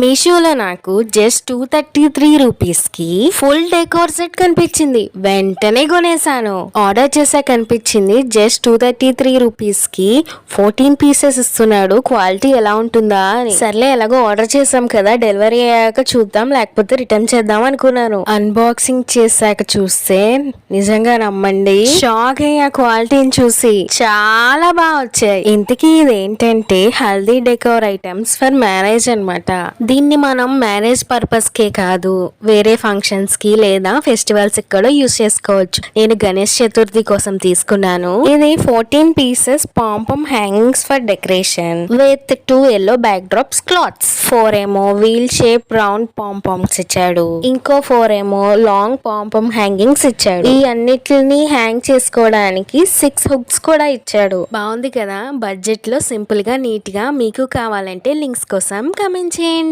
మీషోలో నాకు just 233 rupees కి ఫుల్ డెకోర్ సెట్ కనిపించింది. వెంటనే కొనేసాను. ఆర్డర్ చేసా కనిపించింది జస్ట్ 233 రూపీస్ కి 14 పీసెస్ ఇస్తున్నాడు. క్వాలిటీ ఎలా ఉంటుందా అని సర్లే ఎలాగో ఆర్డర్ చేసాం కదా, డెలివరీ అయ్యాక చూద్దాం లేకపోతే రిటర్న్ చేద్దాం అనుకున్నాను. అన్బాక్సింగ్ చేశాక చూస్తే నిజంగా నమ్మండి షాక్ అయ్యా క్వాలిటీని చూసి. చాలా బాగా వచ్చాయి. ఇంతకీ ఇది ఏంటంటే haldi decor items for marriage అన్నమాట. దీన్ని మనం మ్యారేజ్ పర్పస్ కే కాదు, వేరే ఫంక్షన్స్ కి లేదా ఫెస్టివల్స్ కూడా యూస్ చేసుకోవచ్చు. నేను గణేష్ చతుర్థి కోసం తీసుకున్నాను. ఇది 14 pieces pompom hangings for decoration with 2 yellow backdrops cloths. 4 ఏమో వీల్ షేప్ రౌండ్ పాంపమ్స్ ఇచ్చాడు. ఇంకో 4 ఏమో లాంగ్ పాంపమ్ హ్యాంగింగ్స్ ఇచ్చాడు. ఈ అన్నిటిని హ్యాంగ్ చేసుకోవడానికి 6 హుక్స్ కూడా ఇచ్చాడు. బాగుంది కదా, బడ్జెట్ లో సింపుల్ గా నీట్ గా. మీకు కావాలంటే లింక్స్ కోసం కమెంట్ చేయండి.